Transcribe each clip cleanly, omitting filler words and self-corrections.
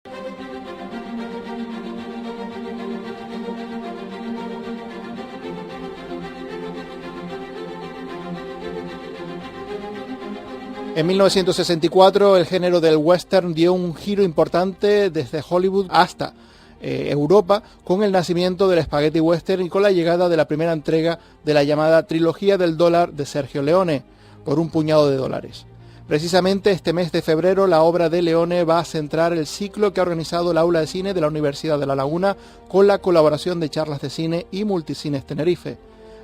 En 1964 el género del western dio un giro importante desde Hollywood hasta Europa con el nacimiento del spaghetti western y con la llegada de la primera entrega de la llamada trilogía del dólar de Sergio Leone, por un puñado de dólares. Precisamente este mes de febrero la obra de Leone va a centrar el ciclo que ha organizado el Aula de Cine de la Universidad de La Laguna con la colaboración de Charlas de Cine y Multicines Tenerife.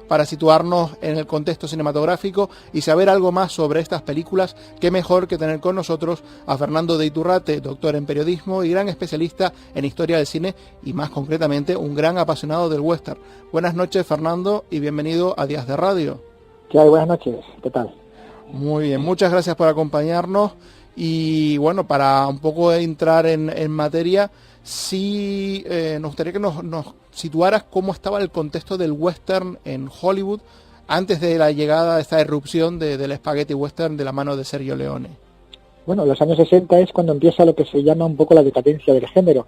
Para situarnos en el contexto cinematográfico y saber algo más sobre estas películas, qué mejor que tener con nosotros a Fernando de Iturrate, doctor en periodismo y gran especialista en historia del cine y más concretamente un gran apasionado del western. Buenas noches, Fernando, y bienvenido a Días de Radio. ¿Qué hay? Buenas noches, ¿qué tal? Muy bien, muchas gracias por acompañarnos y bueno, para un poco entrar en materia, sí nos gustaría que nos situaras cómo estaba el contexto del western en Hollywood antes de la llegada de esta irrupción del spaghetti western de la mano de Sergio Leone. Bueno, los años 60 es cuando empieza lo que se llama un poco la decadencia del género.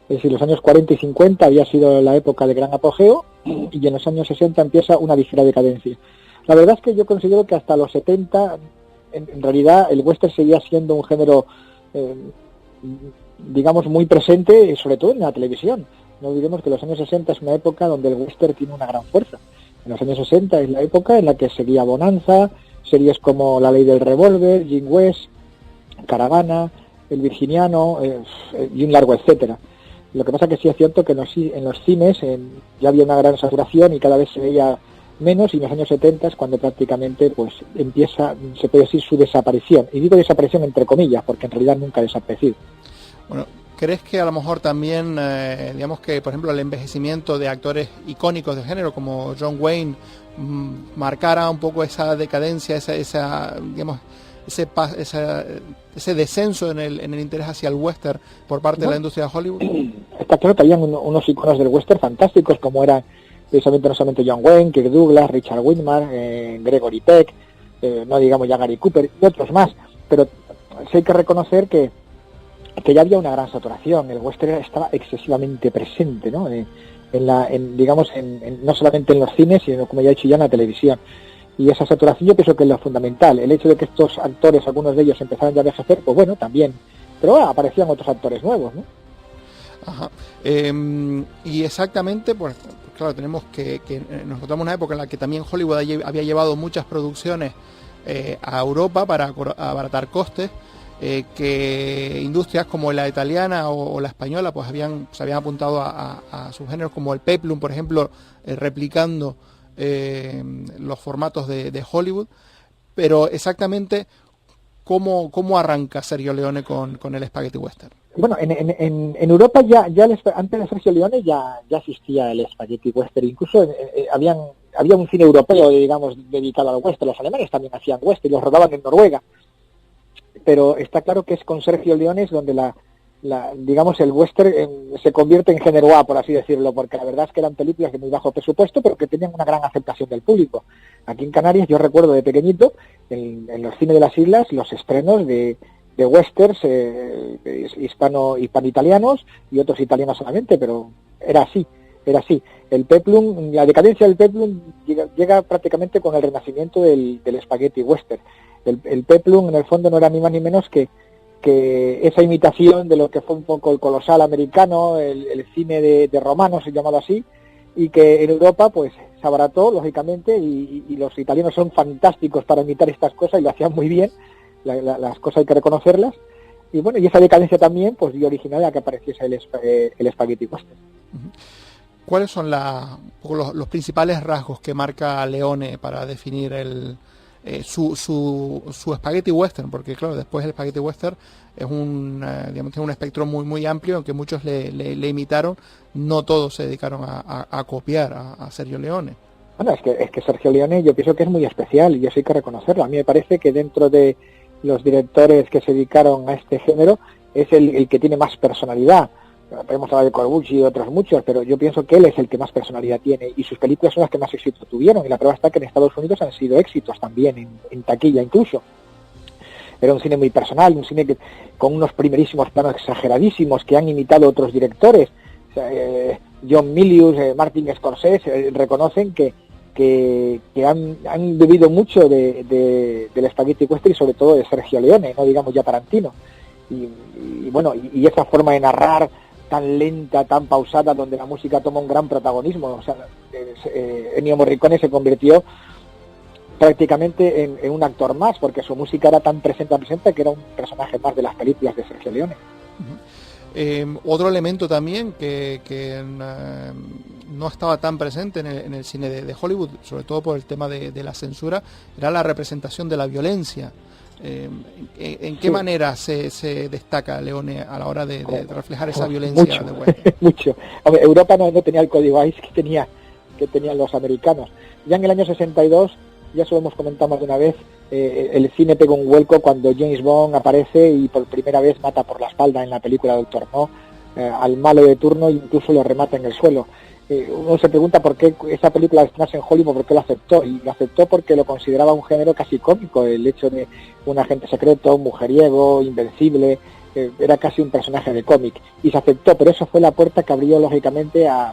Es decir, los años 40 y 50 había sido la época de gran apogeo y en los años 60 empieza una ligera decadencia. La verdad es que yo considero que hasta los 70, en realidad, el western seguía siendo un género, digamos, muy presente, sobre todo en la televisión. No olvidemos que los años 60 es una época donde el western tiene una gran fuerza. En los años 60 es la época en la que seguía Bonanza, series como La Ley del Revólver, Jim West, Caravana, El Virginiano y un largo etcétera. Lo que pasa que sí es cierto que en los cines ya había una gran saturación y cada vez se veía menos, y en los años 70 es cuando prácticamente pues empieza, se puede decir, su desaparición. Y digo desaparición entre comillas, porque en realidad nunca ha desaparecido. Bueno, ¿crees que a lo mejor también, digamos que, por ejemplo, el envejecimiento de actores icónicos del género como John Wayne marcara un poco esa decadencia, digamos, ese descenso en el interés hacia el western por parte de la industria de Hollywood? Está claro que habían unos iconos del western fantásticos, como eran precisamente no solamente John Wayne, Kirk Douglas, Richard Widmark, Gregory Peck, no digamos ya Gary Cooper y otros más, pero sí hay que reconocer que ya había una gran saturación. El western estaba excesivamente presente, ¿no? No solamente en los cines, sino, como ya he dicho, ya en la televisión. Y esa saturación yo pienso que es lo fundamental. El hecho de que estos actores, algunos de ellos empezaran ya a envejecer, pues bueno, también. Pero bueno, aparecían otros actores nuevos, ¿no? Ajá. Y exactamente, pues claro, tenemos que nos encontramos en una época en la que también Hollywood había llevado muchas producciones a Europa para abaratar costes, que industrias como la italiana o la española pues se habían apuntado a sus géneros, como el peplum, por ejemplo, replicando los formatos de Hollywood. Pero exactamente ¿cómo arranca Sergio Leone con el spaghetti western? Bueno, en Europa antes de Sergio Leone ya existía el spaghetti western. Incluso había un cine europeo, digamos, dedicado al western. Los alemanes también hacían western y los rodaban en Noruega. Pero está claro que es con Sergio Leone donde digamos, el western se convierte en género A, por así decirlo, porque la verdad es que eran películas de muy bajo presupuesto, pero que tenían una gran aceptación del público. Aquí en Canarias, yo recuerdo de pequeñito, en los cines de las islas, los estrenos de westerns hispano-italianos y otros italianos solamente, pero era así. El peplum, la decadencia del peplum llega prácticamente con el renacimiento del spaghetti western. El peplum, en el fondo, no era ni más ni menos que esa imitación de lo que fue un poco el colosal americano, el cine de romanos, llamado así, y que en Europa pues se abarató, lógicamente, y los italianos son fantásticos para imitar estas cosas y lo hacían muy bien. Las cosas hay que reconocerlas. Y bueno, y esa decadencia también pues dio original a que apareciese el spaghetti western. ¿Cuáles son los principales rasgos que marca Leone para definir su spaghetti western? Porque claro, después el spaghetti western es tiene un espectro muy muy amplio, aunque muchos le imitaron, no todos se dedicaron a copiar a Sergio Leone. Bueno, es que Sergio Leone yo pienso que es muy especial y eso hay que reconocerlo. A mí me parece que dentro de los directores que se dedicaron a este género es el que tiene más personalidad. Podemos hablar de Corbucci y otros muchos, pero yo pienso que él es el que más personalidad tiene y sus películas son las que más éxito tuvieron, y la prueba está que en Estados Unidos han sido éxitos también, en taquilla incluso. era un cine muy personal, un cine con unos primerísimos planos exageradísimos que han imitado otros directores. O sea, John Milius, Martin Scorsese reconocen que han bebido mucho del Spaghetti Western y sobre todo de Sergio Leone, no digamos ya Tarantino. Y bueno, y esa forma de narrar tan lenta, tan pausada, donde la música toma un gran protagonismo. O sea, Ennio Morricone se convirtió prácticamente en un actor más, porque su música era tan presente que era un personaje más de las películas de Sergio Leone. Otro elemento también que no estaba tan presente en el cine de Hollywood, sobre todo por el tema de la censura, era la representación de la violencia. ¿En qué manera se destaca Leone a la hora de reflejar esa violencia? Mucho. Hombre, Europa no tenía el código ICE que tenían los americanos. Ya en el año 62, ya se lo hemos comentado más de una vez, el cine pegó un vuelco cuando James Bond aparece y por primera vez mata por la espalda en la película Doctor No al malo de turno e incluso lo remata en el suelo. Uno se pregunta por qué esa película estrenase en Hollywood, por qué lo aceptó, y lo aceptó porque lo consideraba un género casi cómico, el hecho de un agente secreto, un mujeriego, invencible, era casi un personaje de cómic, y se aceptó, pero eso fue la puerta que abrió lógicamente a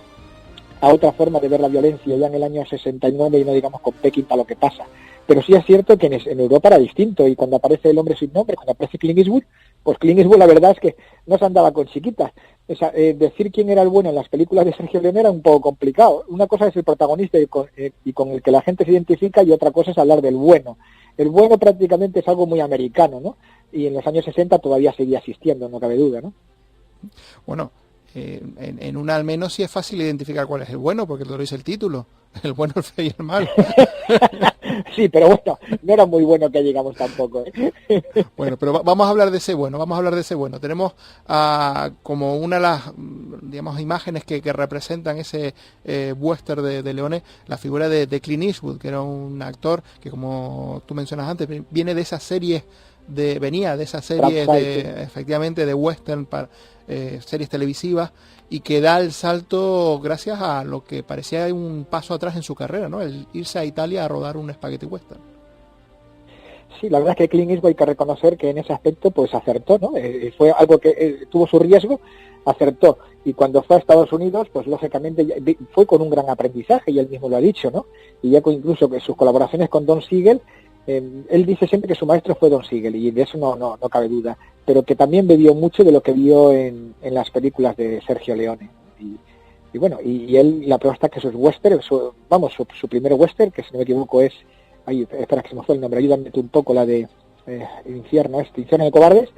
otra forma de ver la violencia ya en el año 69 y no digamos con Peckinpah Lo que pasa. Pero sí es cierto que en Europa era distinto, y cuando aparece El hombre sin nombre, cuando aparece Clint Eastwood, pues Clint Eastwood la verdad es que no se andaba con chiquitas. Decir quién era el bueno en las películas de Sergio Leone era un poco complicado. Una cosa es el protagonista y con el que la gente se identifica, y otra cosa es hablar del bueno. El bueno prácticamente es algo muy americano, ¿no? Y en los años 60 todavía seguía existiendo, no cabe duda, ¿no? Bueno, en una al menos sí es fácil identificar cuál es el bueno, porque te lo dice el título. El bueno, el feo y el malo. Sí, pero bueno, no era muy bueno que llegamos tampoco. Bueno, pero vamos a hablar de ese bueno, Tenemos como una de las, digamos, imágenes que representan ese western de Leone, la figura de Clint Eastwood, que era un actor que, como tú mencionas antes, venía de esas series efectivamente de western, para series televisivas, y que da el salto gracias a lo que parecía un paso atrás en su carrera, ¿no? El irse a Italia a rodar un spaghetti western. Sí, la verdad es que Clint Eastwood hay que reconocer que en ese aspecto pues acertó, ¿no? Fue algo que tuvo su riesgo, acertó, y cuando fue a Estados Unidos, pues lógicamente fue con un gran aprendizaje, y él mismo lo ha dicho, ¿no? Y ya incluso que sus colaboraciones con Don Siegel, él dice siempre que su maestro fue Don Siegel, y de eso no cabe duda, pero que también bebió mucho de lo que vio en las películas de Sergio Leone. Y bueno, y él, la prueba está que sus western, su primer western, que si no me equivoco es, espera que se me fue el nombre, ayúdame tú un poco, la de Infierno de Cobardes,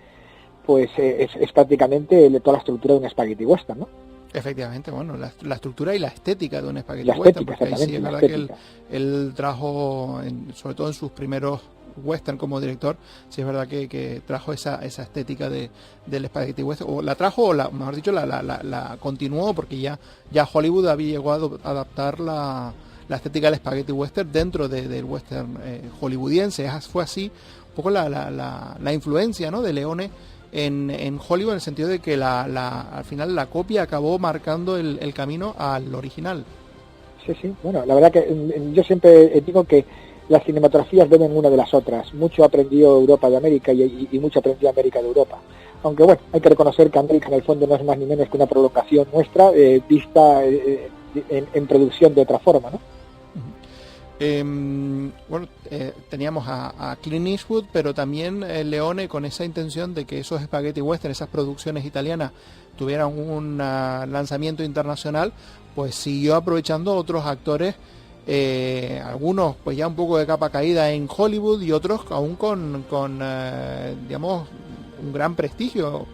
pues es prácticamente toda la estructura de un spaghetti western, ¿no? Efectivamente, bueno, la estructura y la estética de un spaghetti western, porque ahí sí es verdad que él trajo, sobre todo en sus primeros western como director, sí es verdad que trajo esa estética del spaghetti western, o la trajo, o mejor dicho, la continuó, porque ya Hollywood había llegado a adaptar la estética del spaghetti western dentro del western hollywoodiense. Fue así un poco la influencia, ¿no?, de Leone en Hollywood, en el sentido de que al final la copia acabó marcando el camino al original. Sí, bueno, la verdad que yo siempre digo que las cinematografías beben una de las otras. Mucho aprendió Europa de América y mucho aprendió América de Europa. Aunque bueno, hay que reconocer que América en el fondo no es más ni menos que una prolongación nuestra, vista en producción de otra forma, ¿no? Teníamos a Clint Eastwood, pero también Leone, con esa intención de que esos spaghetti western, esas producciones italianas, tuvieran un lanzamiento internacional, pues siguió aprovechando otros actores, algunos pues ya un poco de capa caída en Hollywood, y otros aún con digamos, un gran prestigio.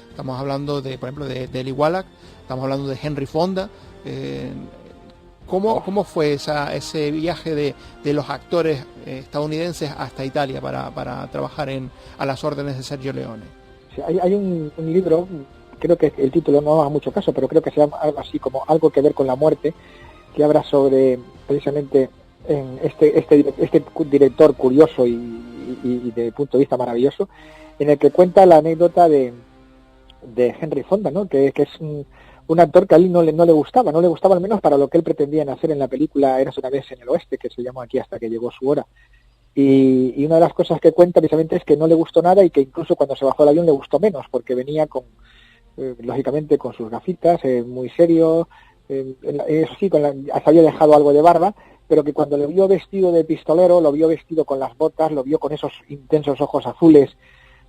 Estamos hablando por ejemplo de Eli Wallach, estamos hablando de Henry Fonda. ¿Cómo fue ese viaje de los actores estadounidenses hasta Italia para trabajar a las órdenes de Sergio Leone? Sí, hay un libro, creo que el título no haga mucho caso, pero creo que se llama algo así como Algo que ver con la muerte, que habla sobre precisamente este director curioso y de punto de vista maravilloso, en el que cuenta la anécdota de Henry Fonda, ¿no? Que es un actor que a él no le gustaba al menos para lo que él pretendía hacer en la película Érase una vez en el oeste, que se llamó aquí Hasta que llegó su hora. Y una de las cosas que cuenta precisamente es que no le gustó nada y que incluso cuando se bajó del avión le gustó menos, porque venía con, lógicamente, con sus gafitas, muy serio, eso sí, hasta había dejado algo de barba, pero que cuando lo vio vestido de pistolero, lo vio vestido con las botas, lo vio con esos intensos ojos azules,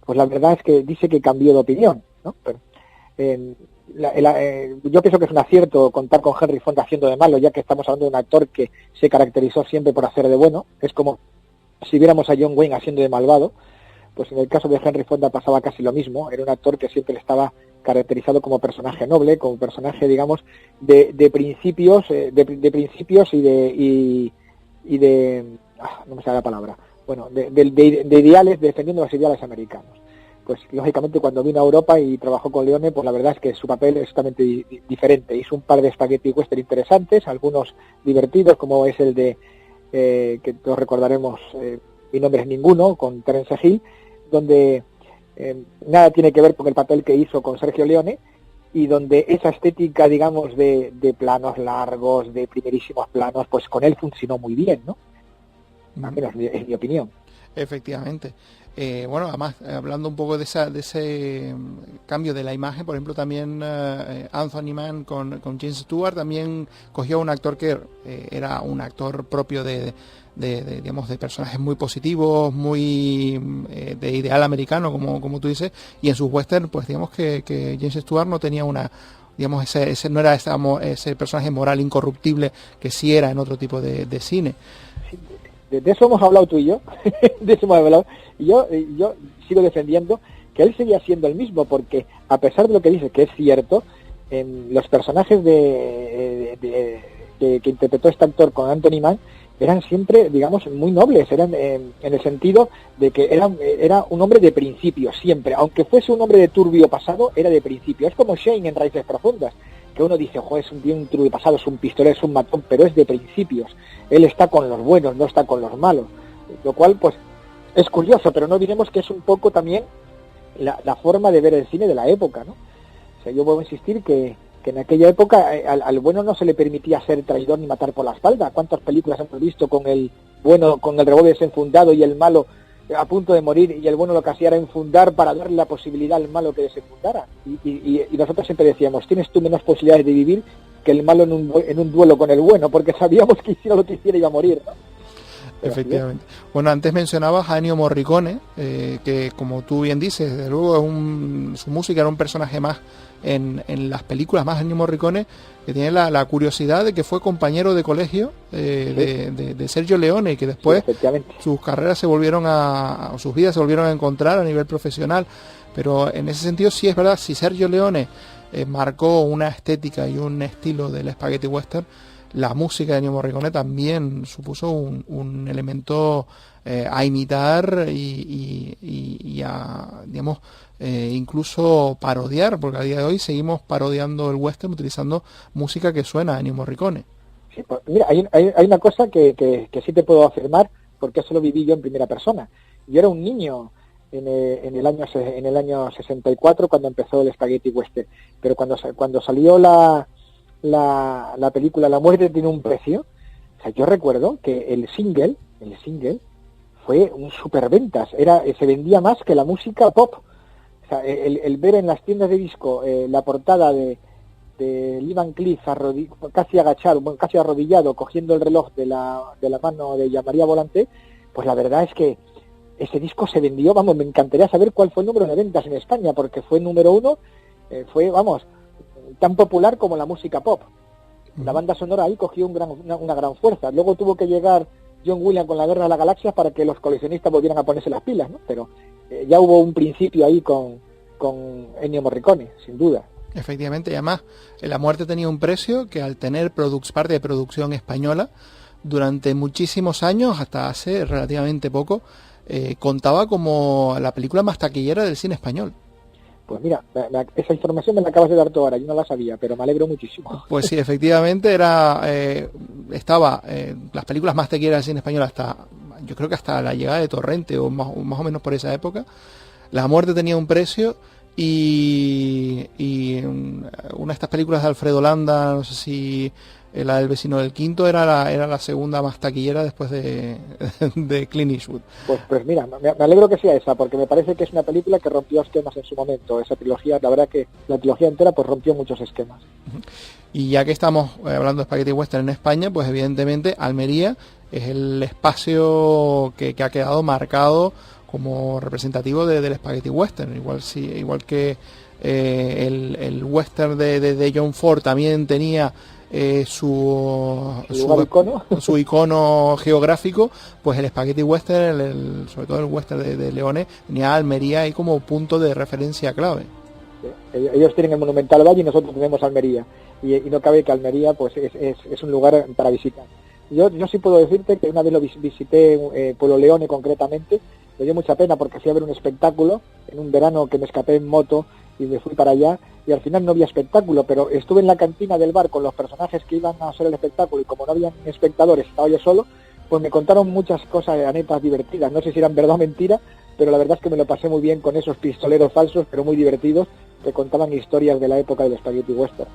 pues la verdad es que dice que cambió de opinión, ¿no? Pero, yo pienso que es un acierto contar con Henry Fonda haciendo de malo, ya que estamos hablando de un actor que se caracterizó siempre por hacer de bueno. Es como si viéramos a John Wayne haciendo de malvado, pues en el caso de Henry Fonda pasaba casi lo mismo. Era un actor que siempre estaba caracterizado como personaje noble, como personaje, digamos, de principios, de principios y de no me sale la palabra, bueno, de ideales, defendiendo los ideales americanos. Pues lógicamente cuando vino a Europa y trabajó con Leone, pues la verdad es que su papel es totalmente diferente. Hizo un par de spaghetti western interesantes, algunos divertidos, como es el de que todos recordaremos, Mi nombre es ninguno, con Terence Hill, donde nada tiene que ver con el papel que hizo con Sergio Leone, y donde esa estética, digamos, de planos largos, de primerísimos planos, pues con él funcionó muy bien, ¿no? Al menos es mi opinión. Efectivamente. Bueno, además, hablando un poco de ese cambio de la imagen, por ejemplo, también Anthony Mann con James Stewart también cogió un actor que era un actor propio digamos, de personajes muy positivos, muy de ideal americano, como tú dices, y en sus westerns, pues digamos que James Stewart no tenía digamos, ese no era ese personaje moral incorruptible que sí era en otro tipo de cine. De eso hemos hablado tú y yo, de eso hemos hablado, y yo sigo defendiendo que él seguía siendo el mismo, porque a pesar de lo que dice, que es cierto, los personajes que interpretó este actor con Anthony Mann eran siempre, digamos, muy nobles, eran en el sentido de que era un hombre de principios, siempre, aunque fuese un hombre de turbio pasado, era de principio. Es como Shane en Raíces Profundas, que uno dice, ojo, es un turbio pasado, es un pistolero, es un matón, pero es de principios. Él está con los buenos, no está con los malos, lo cual pues es curioso, pero no olvidemos que es un poco también la forma de ver el cine de la época, ¿no? O sea, yo vuelvo a insistir que en aquella época al bueno no se le permitía ser traidor ni matar por la espalda. ¿Cuántas películas hemos visto con el bueno con el revólver desenfundado y el malo a punto de morir, y el bueno lo que hacía era enfundar para darle la posibilidad al malo que desenfundara? Y nosotros siempre decíamos, tienes tú menos posibilidades de vivir que el malo en un duelo con el bueno, porque sabíamos que hiciera lo que hiciera iba a morir, ¿no? Efectivamente. Bueno, antes mencionabas a Ennio Morricone, que como tú bien dices, desde luego su música era un personaje más en las películas, más Ennio Morricone, que tiene la curiosidad de que fue compañero de colegio de Sergio Leone, y que después sus carreras sus vidas se volvieron a encontrar a nivel profesional. Pero en ese sentido sí es verdad, si Sergio Leone marcó una estética y un estilo del spaghetti western, la música de Ennio Morricone también supuso un elemento a imitar y a, digamos, incluso parodiar, porque a día de hoy seguimos parodiando el western utilizando música que suena a Ennio Morricone. Sí, pues, mira, hay una cosa que sí te puedo afirmar, porque eso lo viví yo en primera persona. Yo era un niño en el año 64 cuando empezó el spaghetti western, pero cuando salió la película La muerte tiene un precio, o sea, yo recuerdo que el single fue un superventas, se vendía más que la música pop. O sea, el ver en las tiendas de disco la portada de Lee Van Cleef casi agachado, casi arrodillado, cogiendo el reloj de la mano de Jean-Marie Volonté, pues la verdad es que ese disco se vendió, vamos, me encantaría saber cuál fue el número de ventas en España, porque fue número 1, fue, vamos, tan popular como la música pop. La banda sonora ahí cogió una gran fuerza. Luego tuvo que llegar John Williams con la Guerra de las Galaxias para que los coleccionistas volvieran a ponerse las pilas, ¿no? Pero ya hubo un principio ahí con Ennio Morricone, sin duda. Efectivamente, y además La muerte tenía un precio que, al tener parte de producción española, durante muchísimos años, hasta hace relativamente poco, contaba como la película más taquillera del cine español. Pues mira, esa información me la acabas de dar tú ahora, yo no la sabía, pero me alegro muchísimo. Pues sí, efectivamente estaba las películas más taquilleras del cine español yo creo que hasta la llegada de Torrente, o más o menos por esa época. La muerte tenía un precio, y una de estas películas de Alfredo Landa, no sé si La del vecino del quinto era la segunda más taquillera después de Clint Eastwood. Pues mira, me alegro que sea esa, porque me parece que es una película que rompió esquemas en su momento. Esa trilogía, la verdad que la trilogía entera pues rompió muchos esquemas. Y ya que estamos hablando de Spaghetti Western en España, pues evidentemente Almería es el espacio que ha quedado marcado como representativo del Spaghetti Western. Igual que el western de John Ford también tenía su icono geográfico, pues el Spaghetti Western, sobre todo el western de Leone, tenía Almería ahí como punto de referencia clave. Ellos tienen el Monumental Valle y nosotros tenemos Almería, y no cabe que Almería pues es un lugar para visitar. Yo sí puedo decirte que una vez lo visité, Pueblo Leone concretamente. Me dio mucha pena porque fui a ver un espectáculo en un verano que me escapé en moto y me fui para allá, y al final no había espectáculo, pero estuve en la cantina del bar con los personajes que iban a hacer el espectáculo, y como no había espectadores, estaba yo solo, pues me contaron muchas cosas, anécdotas divertidas. No sé si eran verdad o mentira, pero la verdad es que me lo pasé muy bien con esos pistoleros falsos, pero muy divertidos, que contaban historias de la época del Spaghetti Western.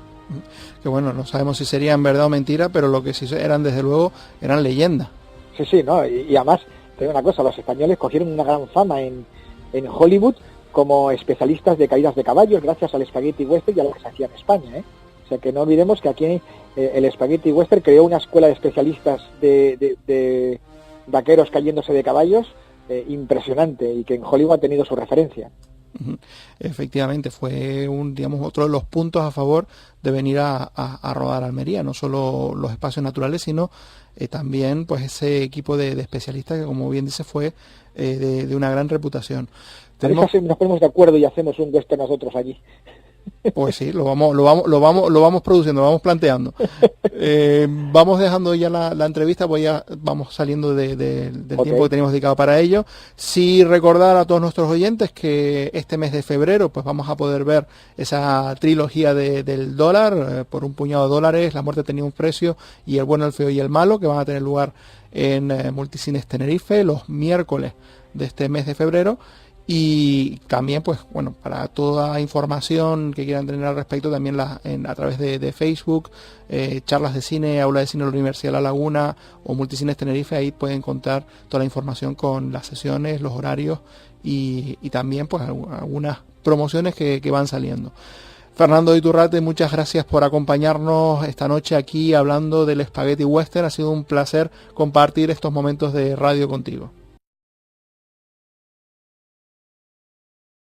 Que bueno, no sabemos si serían verdad o mentira, pero lo que sí eran, desde luego, eran leyendas. Sí, ¿no? Y además, te digo una cosa, los españoles cogieron una gran fama en Hollywood como especialistas de caídas de caballos gracias al Spaghetti Western y a lo que se hacía en España, ¿eh? O sea que no olvidemos que aquí el Spaghetti Western creó una escuela de especialistas de vaqueros cayéndose de caballos impresionante, y que en Hollywood ha tenido su referencia. Efectivamente, fue otro de los puntos a favor de venir a rodar a Almería, no solo los espacios naturales, sino también pues ese equipo de especialistas que, como bien dice, fue de una gran reputación. Nos ponemos de acuerdo y hacemos un western nosotros allí. Pues sí, lo vamos produciendo, lo vamos planteando. Vamos dejando ya la entrevista, pues ya vamos saliendo del tiempo que teníamos dedicado para ello. Sí, recordar a todos nuestros oyentes que este mes de febrero pues vamos a poder ver esa trilogía del dólar, por un puñado de dólares, La muerte tenía un precio y El bueno, el feo y el malo, que van a tener lugar en Multicines Tenerife los miércoles de este mes de febrero. Y también, pues bueno, para toda información que quieran tener al respecto, también a través de Facebook, charlas de cine, aula de cine de la Universidad de La Laguna o Multicines Tenerife, ahí pueden encontrar toda la información con las sesiones, los horarios y también pues algunas promociones que van saliendo. Fernando Iturrate, muchas gracias por acompañarnos esta noche aquí hablando del Spaghetti Western. Ha sido un placer compartir estos momentos de radio contigo.